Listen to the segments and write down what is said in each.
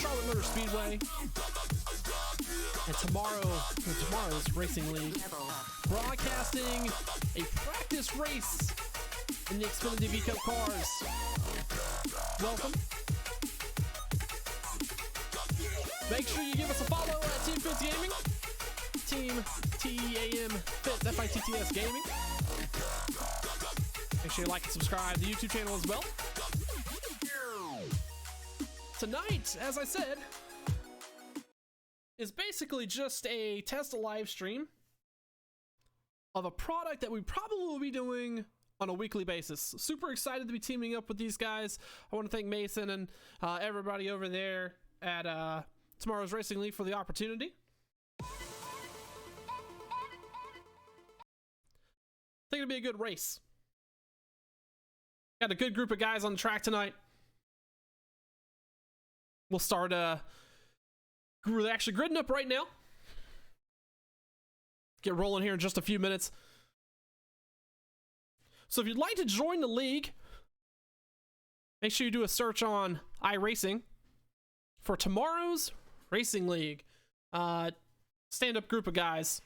Charlotte Motor Speedway. And tomorrow's Racing League, broadcasting a practice race in the Xfinity V Cup cars. Welcome. Make sure you give us a follow at Team Fitz Gaming. Team TEAM Fitz, FITTS Gaming. Make sure you like and subscribe to the YouTube channel as well. Tonight, as I said, is basically just a test live stream of a product that we probably will be doing on a weekly basis. Super excited to be teaming up with these guys. I want to thank Mason and everybody over there at tomorrow's Racing League for the opportunity. I think it'll be a good race. Got a good group of guys on the track tonight. We'll start actually gridding up right now. Get rolling here in just a few minutes. So if you'd like to join the league, make sure you do a search on iRacing for tomorrow's Racing League. Stand-up group of guys.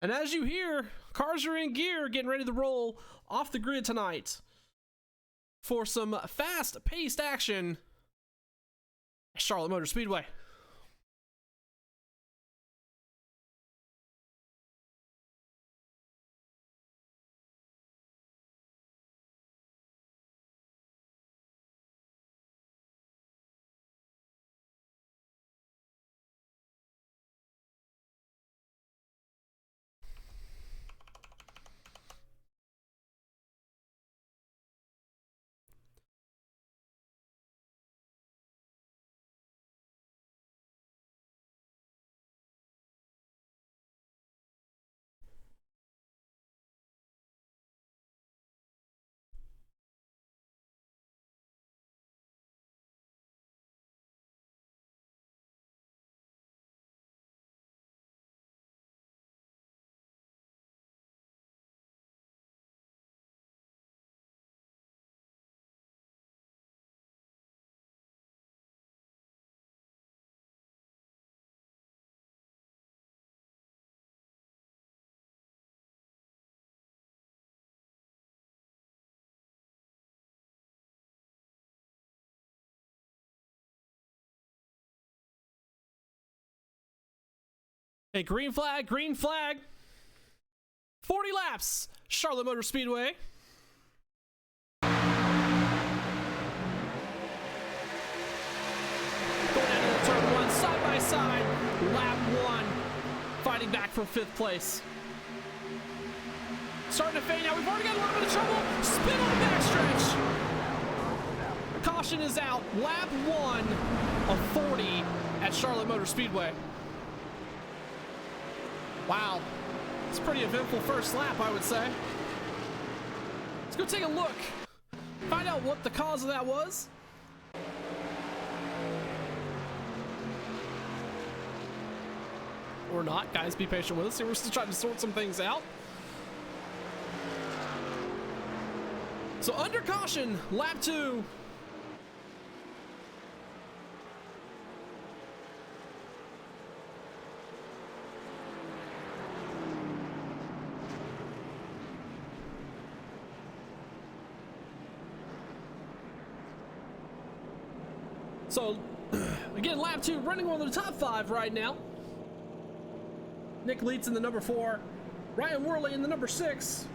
And as you hear, cars are in gear, getting ready to roll off the grid tonight for some fast-paced action at Charlotte Motor Speedway. Hey, green flag, green flag. 40 laps, Charlotte Motor Speedway. Going into turn one, side by side, lap one. Fighting back for 5th place. Starting to fade now, we've already got a little bit of trouble. Spin on the backstretch. Caution is out, lap one of 40 at Charlotte Motor Speedway. Wow, it's a pretty eventful first lap, I would say. Let's go take a look. Find out what the cause of that was. Or not, guys, be patient with us. We're still trying to sort some things out. So under caution, lap 2. So, again, lap 2, running one of the top 5 right now. Nick Leeds in the number 4. Ryan Worley in the number 6.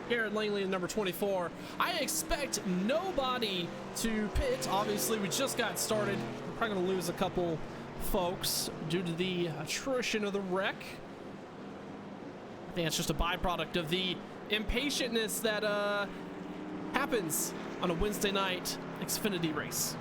Garrett Langley in number 24. I expect nobody to pit. Obviously, we just got started. We're probably going to lose a couple folks due to the attrition of the wreck. I think it's just a byproduct of the impatientness that happens on a Wednesday night Xfinity race.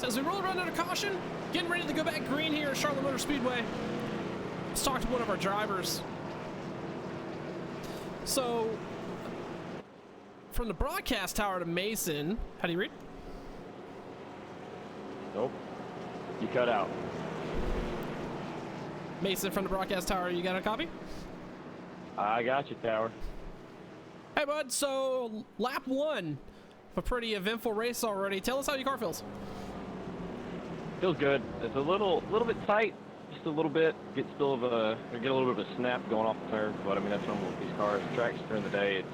So as we roll around under caution, getting ready to go back green here at Charlotte Motor Speedway. Let's talk to one of our drivers. So, from the broadcast tower to Mason, how do you read? Nope. You cut out. Mason from the broadcast tower, you got a copy? I got you, Tower. Hey, bud. So, lap 1, a pretty eventful race already. Tell us how your car feels. Feels good. It's a little bit tight, just a little bit. Get a little bit of a snap going off the turn, but I mean that's normal with these cars. Tracks during the day, it's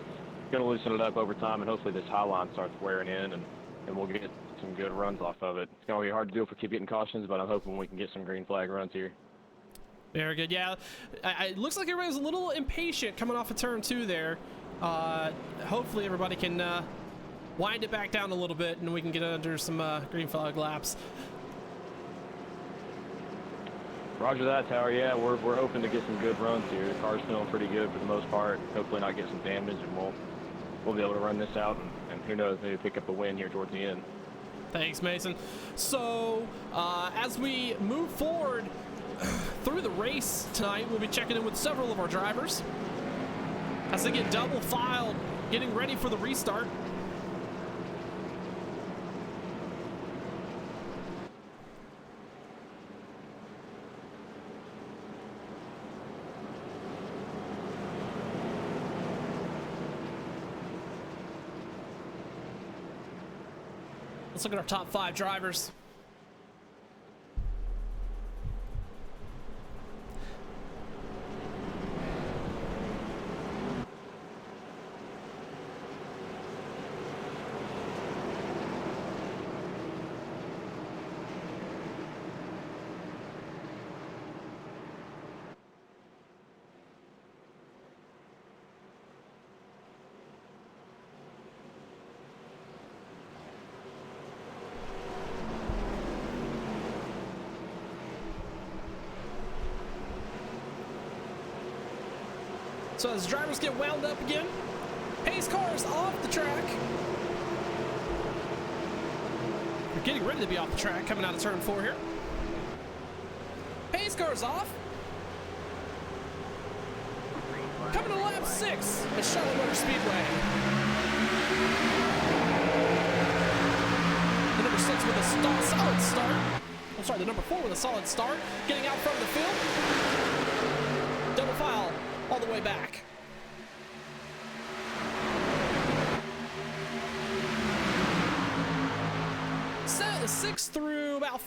going to loosen it up over time, and hopefully this high line starts wearing in, and we'll get some good runs off of it. It's going to be hard to do if we keep getting cautions, but I'm hoping we can get some green flag runs here. Very good. Yeah, it looks like everybody's a little impatient coming off of turn 2 there. Hopefully everybody can wind it back down a little bit, and we can get under some green flag laps. Roger that, Tower. Yeah, we're hoping to get some good runs here. The car's feeling pretty good for the most part. Hopefully not get some damage, and we'll be able to run this out, and who knows, maybe pick up a win here towards the end. Thanks, Mason. So, as we move forward through the race tonight, we'll be checking in with several of our drivers as they get double filed, getting ready for the restart. Let's look at our top 5 drivers. So as drivers get wound up again, pace cars off the track. We're getting ready to be off the track coming out of turn 4 here. Pace cars off. Coming to lap 6 at Charlotte Motor Speedway. The number 6 with a solid start. I'm sorry, the number 4 with a solid start. Getting out front of the field. Double file all the way back. Set 6th through about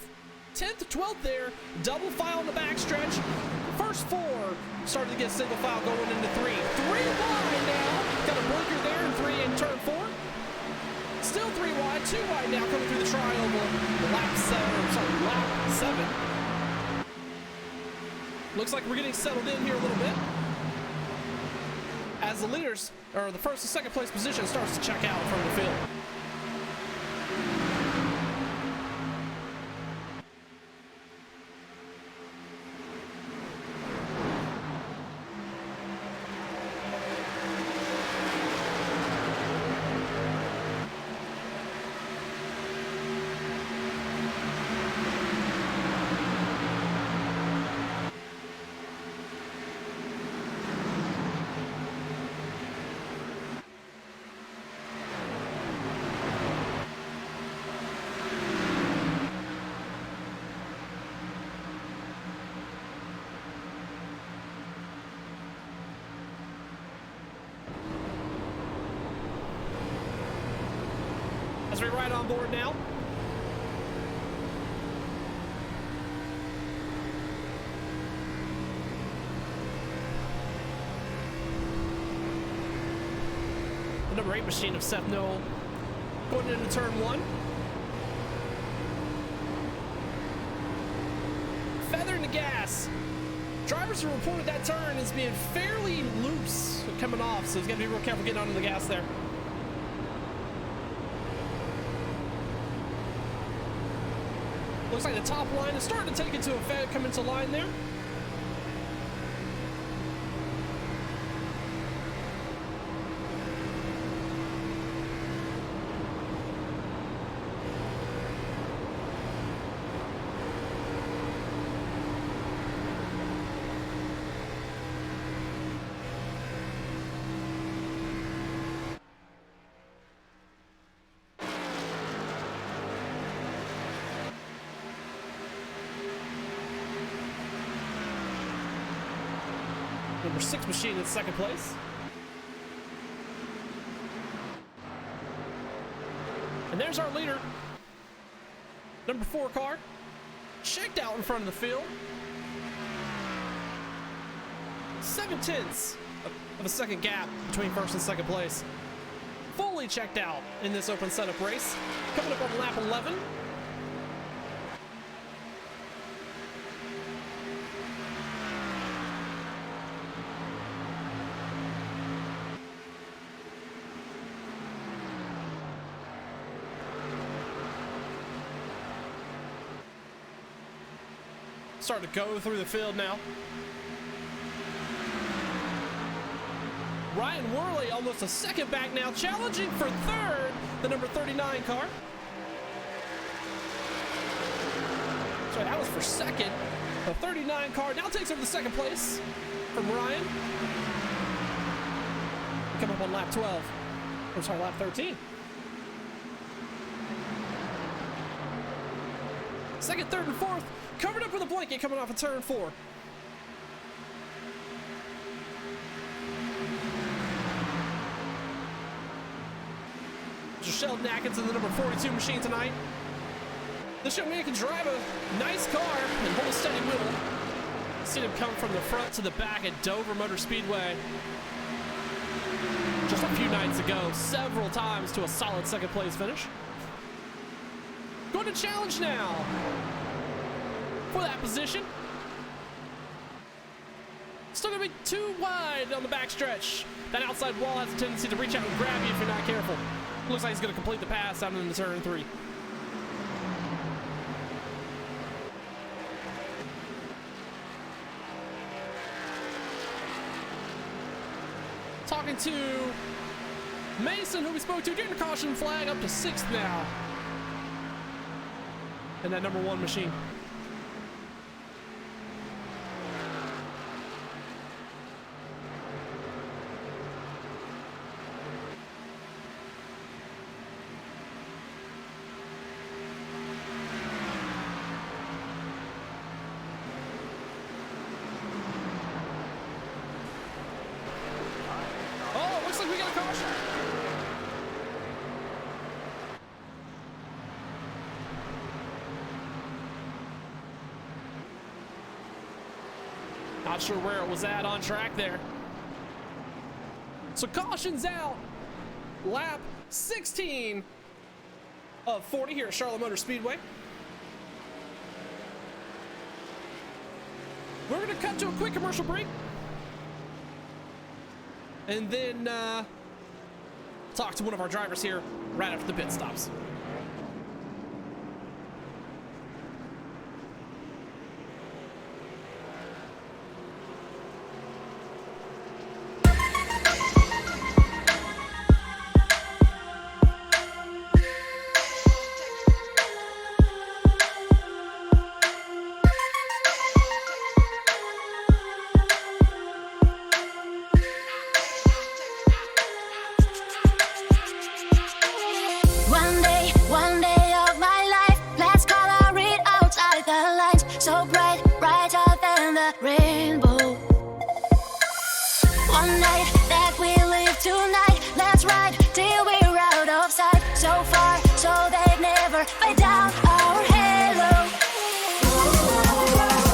10th to 12th there. Double file in the backstretch. First 4 started to get single file going into 3. 3 wide now. Got a blinker there and 3 in turn 4. Still 3 wide, 2 wide now coming through the trioval. Lap 7. Looks like we're getting settled in here a little bit as the leaders, or the first and second place position, starts to check out from the field. As we ride on board now. The number 8 machine of Seth Noel going into turn 1. Feathering the gas. Drivers have reported that turn as being fairly loose coming off, so he's got to be real careful getting onto the gas there. Looks like the top line is starting to take into effect, come into line there. number 6 machine in second place. And there's our leader. Number 4 car. Checked out in front of the field. 7/10 of a second gap between first and second place. Fully checked out in this open setup race. Coming up on lap 11. Starting to go through the field now. Ryan Worley almost a second back now, challenging for third, the number 39 car. Sorry, that was for second. The 39 car now takes over the second place from Ryan. Come up on lap 12. I'm sorry, lap 13. Second, third, and fourth covered up with a blanket coming off of turn 4. Sheldon Atkinson, the number 42 machine tonight. This young man can drive a nice car and hold a steady wheel. Seen him come from the front to the back at Dover Motor Speedway just a few nights ago, several times to a solid second place finish. Going to challenge now for that position. Still gonna be too wide on the backstretch. That outside wall has a tendency to reach out and grab you if you're not careful. Looks like he's gonna complete the pass out into turn 3. Talking to Mason, who we spoke to, getting a caution flag up to 6th now. And that number 1 machine. Oh, looks like we got a caution. Not sure where it was at on track there. So caution's out. Lap 16 of 40 here at Charlotte Motor Speedway. We're going to cut to a quick commercial break. And then talk to one of our drivers here right after the pit stops. One day of my life, let's color it outside the lines. So bright, brighter than the rainbow. One night that we live tonight, let's ride till we're out of sight. So far, so they never fade down our halo.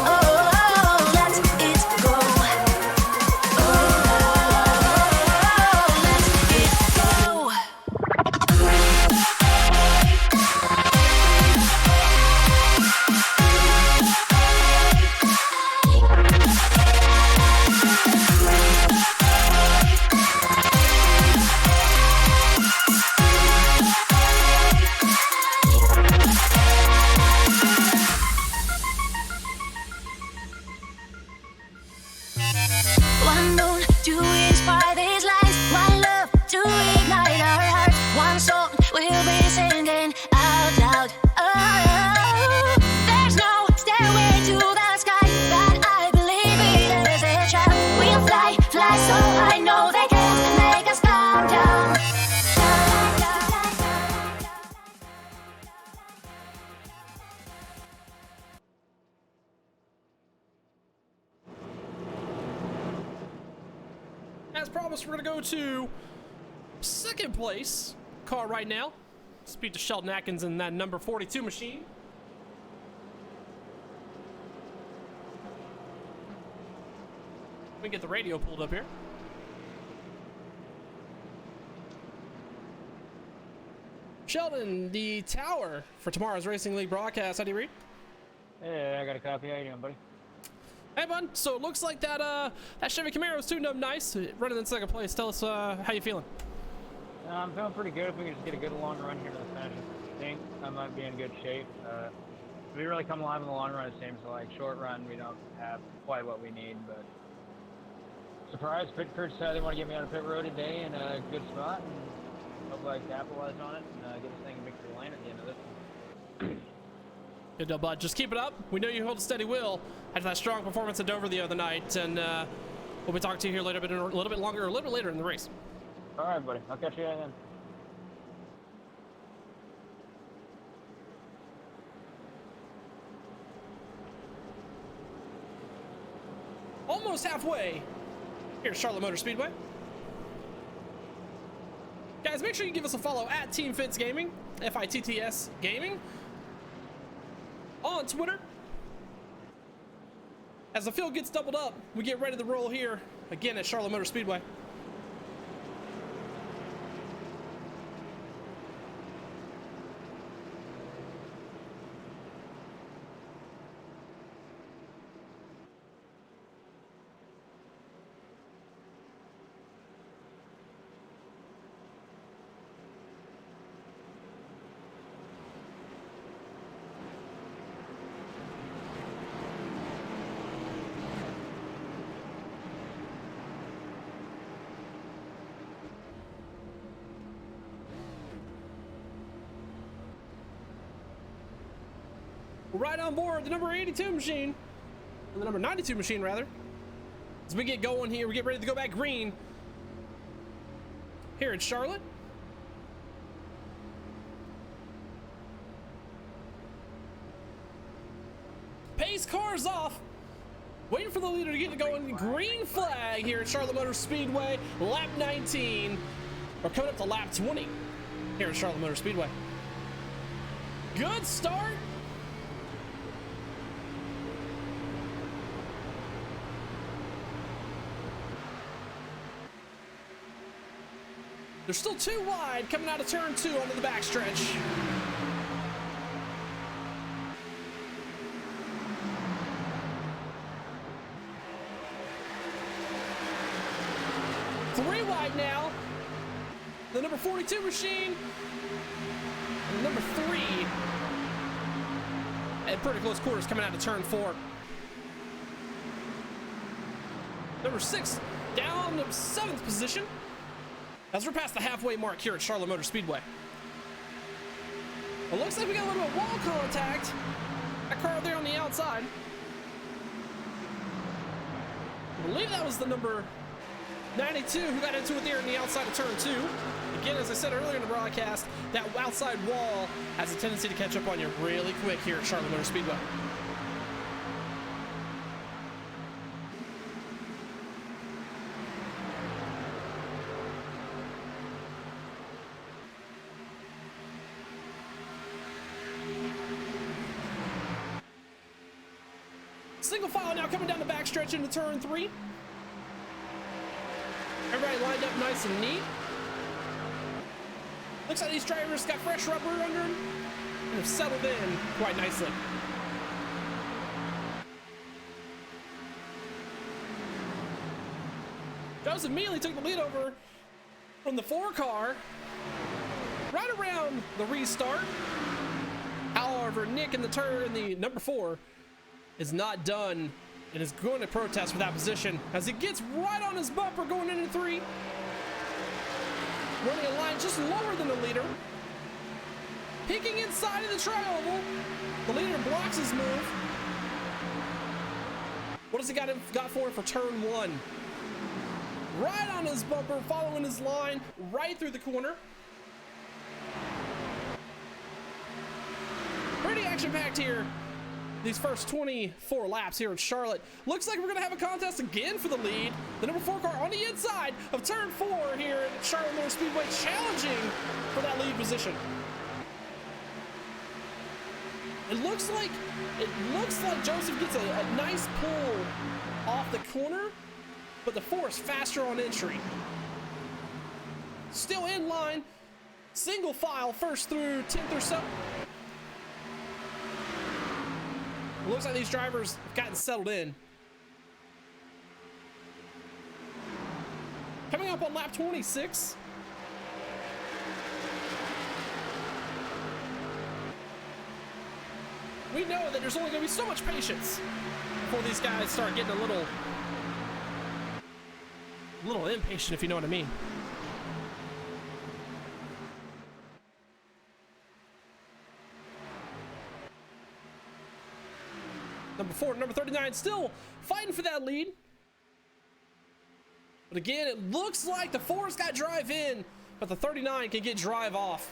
Oh, let it go. Oh, let it go. promise, we're gonna go to second place car right now. Speak to Sheldon Atkins in that number 42 machine. Let me get the radio pulled up here. Sheldon, the tower for tomorrow's Racing League broadcast. How do you read? Hey, I got a copy. How you doing, buddy? Hey, bud. So it looks like that Chevy Camaro is tuned up nice, running in second place. Tell us how you feeling. I'm feeling pretty good. If we can just get a good long run here to the finish, I think I might be in good shape. We really come alive in the long run, it seems. So, like, short run, we don't have quite what we need, but surprise, pit crew decided they want to get me on a pit road today in a good spot, and hopefully I capitalize on it and get this thing in victory lane at the end of this one. Good deal, bud. Just keep it up. We know you hold a steady will after that strong performance at Dover the other night, and we'll be talking to you here later, a little bit longer, or a little bit later in the race. All right, buddy. I'll catch you then. Almost halfway here at Charlotte Motor Speedway. Guys, make sure you give us a follow at Team Fitz Gaming, FITTS Gaming, on Twitter. As the field gets doubled up, we get ready to roll here again at Charlotte Motor Speedway. Right on board the number 82 machine, or the number 92 machine rather. As we get going here, we get ready to go back green here in Charlotte. Pace cars off, waiting for the leader to get going. Green flag here at Charlotte Motor Speedway, lap 19, or coming up to lap 20 here at Charlotte Motor Speedway. Good start. They're still too wide coming out of turn 2 onto the backstretch. Three wide now. The number 42 machine. And number 3. At pretty close quarters coming out of turn 4. Number 6 down to 7th position. As we're past the halfway mark here at Charlotte Motor Speedway. It looks like we got a little bit of wall contact. That car there on the outside. I believe that was the number 92 who got into it there on the outside of turn 2. Again, as I said earlier in the broadcast, that outside wall has a tendency to catch up on you really quick here at Charlotte Motor Speedway. Single file now coming down the backstretch into turn 3. Everybody lined up nice and neat. Looks like these drivers got fresh rubber under them and have settled in quite nicely. Joseph immediately took the lead over from the 4 car right around the restart. However, Nick in the number 4 is not done and is going to protest for that position as he gets right on his bumper going into 3. Running a line just lower than the leader. Peeking inside of the tri-oval. The leader blocks his move. What has he got for turn 1? Right on his bumper, following his line, right through the corner. Pretty action-packed here. these first 24 laps here at Charlotte. Looks like we're gonna have a contest again for the lead. The number 4 car on the inside of turn 4 here at Charlotte Motor Speedway, challenging for that lead position. It looks like Joseph gets a nice pull off the corner, but the 4 is faster on entry. Still in line, single file, first through 10th or so. It looks like these drivers have gotten settled in. Coming up on lap 26. We know that there's only going to be so much patience before these guys start getting a little impatient, if you know what I mean. Number 4, number 39 still fighting for that lead. But again, it looks like the 4's got drive in, but the 39 can get drive off.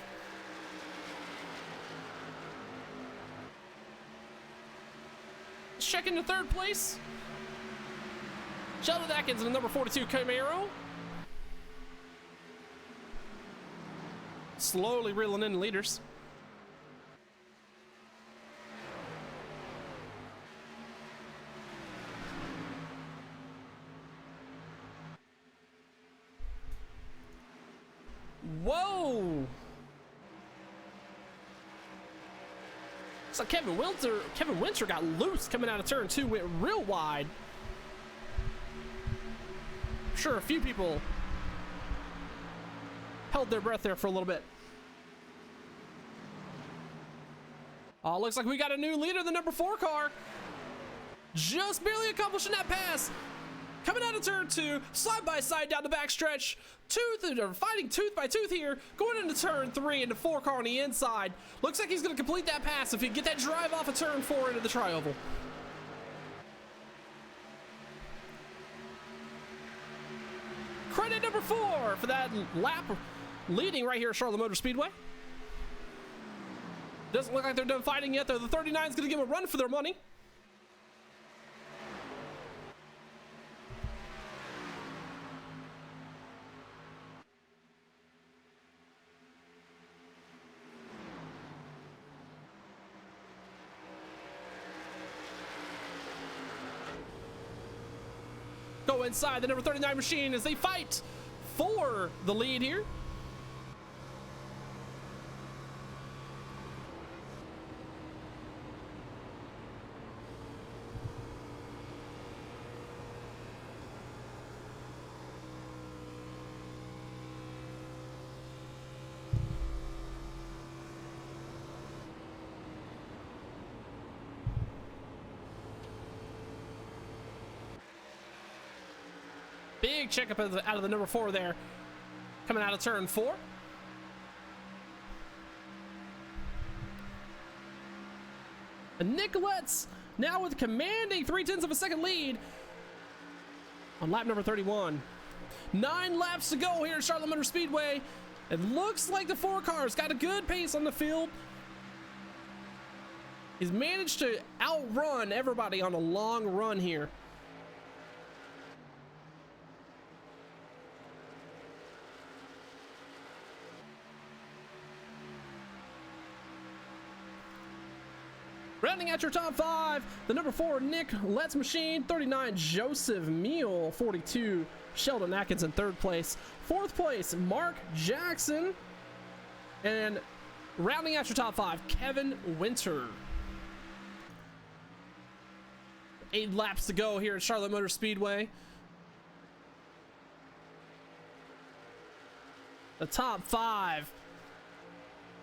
Let's check into 3rd place. Sheldon Atkins in the number 42 Camaro. Slowly reeling in leaders. Whoa! So Kevin Winter got loose coming out of turn 2, went real wide. I'm sure a few people held their breath there for a little bit. Oh, looks like we got a new leader, the number 4 car. Just barely accomplishing that pass. Coming out of turn 2, side by side down the backstretch. Fighting tooth by tooth here. Going into turn 3 into 4 car on the inside. Looks like he's going to complete that pass if he can get that drive off of turn 4 into the tri-oval. Credit number 4 for that lap leading right here at Charlotte Motor Speedway. Doesn't look like they're done fighting yet, though. The 39 is going to give them a run for their money. Go inside the number 39 machine as they fight for the lead here. Big checkup out of the number 4 there, coming out of turn 4. And Nicolette's now with a commanding 0.3 of a second lead on lap number 31. 9 laps to go here at Charlotte Motor Speedway. It looks like the 4 car's got a good pace on the field. He's managed to outrun everybody on a long run here. Rounding out your top 5, the number 4 Nick Let's Machine, 39 Joseph Meal, 42 Sheldon Atkins in 3rd place, 4th place Mark Jackson, and rounding out your top 5, Kevin Winter. 8 laps to go here at Charlotte Motor Speedway. The top 5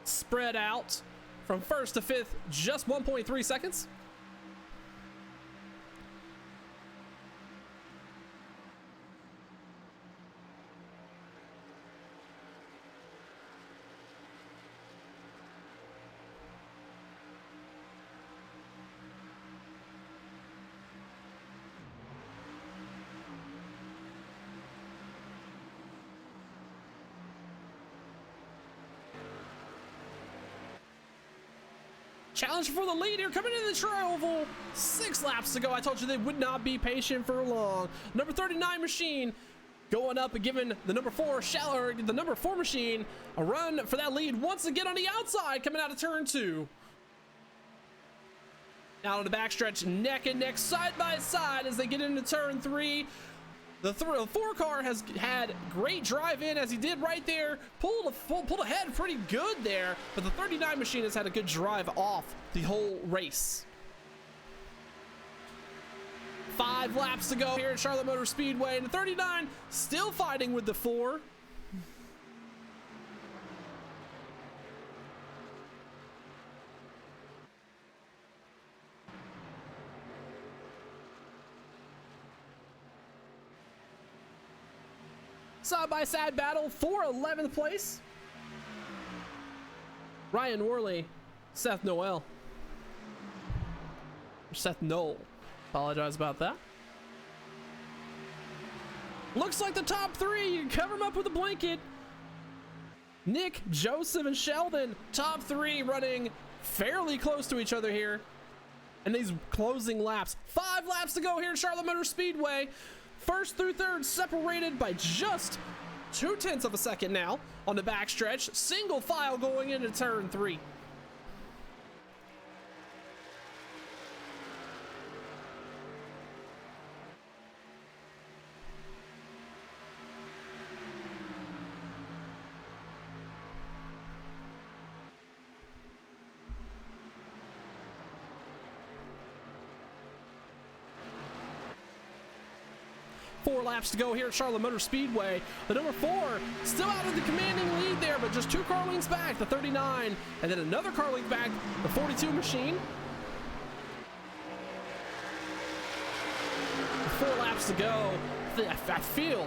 spread out from 1st to 5th, just 1.3 seconds. Challenge for the lead here, coming into the tri-oval. 6 laps to go. I told you they would not be patient for long. Number 39 machine going up and giving the number 4 the number 4 machine a run for that lead once again on the outside, coming out of turn 2. Now on the backstretch, neck and neck, side by side as they get into turn 3. The 4 car has had great drive in as he did right there. Pulled ahead pretty good there, but the 39 machine has had a good drive off the whole race. 5 laps to go here at Charlotte Motor Speedway, and the 39 still fighting with the 4. Side-by-side battle for 11th place. Ryan Worley, Seth Noel. Seth Noel. Apologize about that. Looks like the top 3. You can cover them up with a blanket. Nick, Joseph, and Sheldon, top 3 running fairly close to each other here. And these closing laps. 5 laps to go here at Charlotte Motor Speedway. First through third separated by just 0.2 of a second now on the backstretch. Single file going into turn 3. Four laps to go here at Charlotte Motor Speedway. The number 4 still out of the commanding lead there, but just 2 car lengths back, the 39, and then another car length back, the 42 machine. 4 laps to go. I feel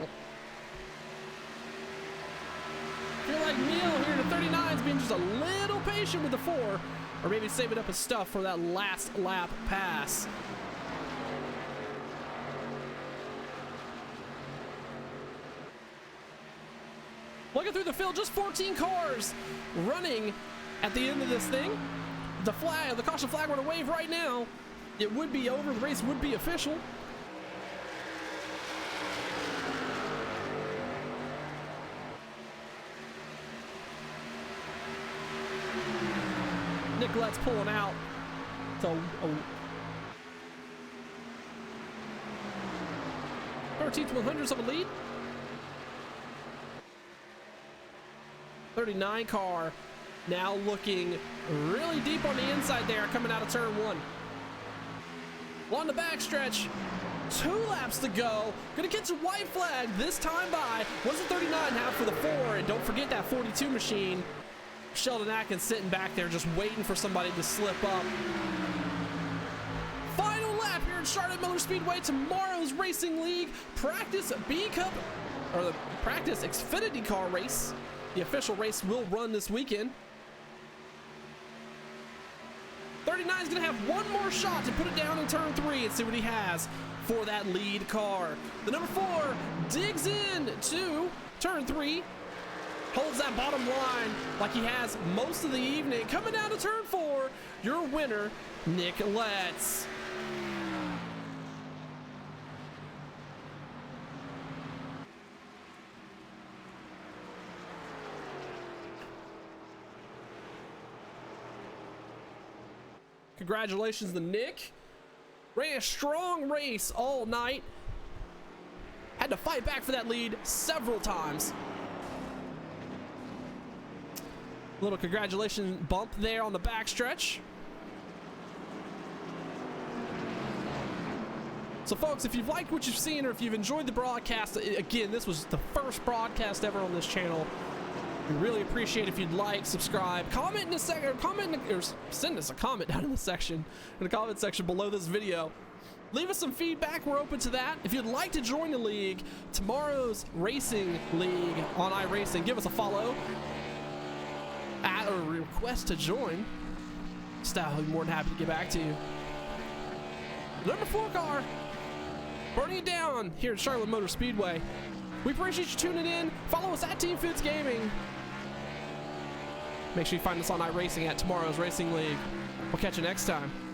like Neil here, the 39 is being just a little patient with the 4, or maybe saving up his stuff for that last lap pass. Looking through the field, just 14 cars running at the end of this thing. The caution flag were to wave right now. It would be over. The race would be official. Nicolette's pulling out. So, 13th 100ths of a lead. 39 car now looking really deep on the inside there, coming out of turn 1. On the backstretch, 2 laps to go. Gonna catch a white flag this time by. What's the 39 have for the 4? And don't forget that 42 machine. Sheldon Atkins sitting back there just waiting for somebody to slip up. Final lap here at Charlotte Motor Speedway, tomorrow's Racing League Practice B Cup, or the Practice Xfinity car race. The official race will run this weekend. 39 is going to have one more shot to put it down in turn 3 and see what he has for that lead car. The number 4 digs in to turn 3, holds that bottom line like he has most of the evening. Coming down to turn 4, your winner, Nicolette's. Congratulations to Nick. Ran a strong race all night. Had to fight back for that lead several times. Little congratulations bump there on the backstretch. So folks, if you've liked what you've seen or if you've enjoyed the broadcast, again, this was the first broadcast ever on this channel. We really appreciate if you'd like, subscribe, comment in the section, or send us a comment down in the comment section below this video. Leave us some feedback. We're open to that. If you'd like to join the league, tomorrow's Racing League on iRacing, give us a follow at or request to join. Staff will be more than happy to get back to you. Number 4 car, burning it down here at Charlotte Motor Speedway. We appreciate you tuning in. Follow us at Team Fitz Gaming. Make sure you find us on iRacing at Tomorrow's Racing League. We'll catch you next time.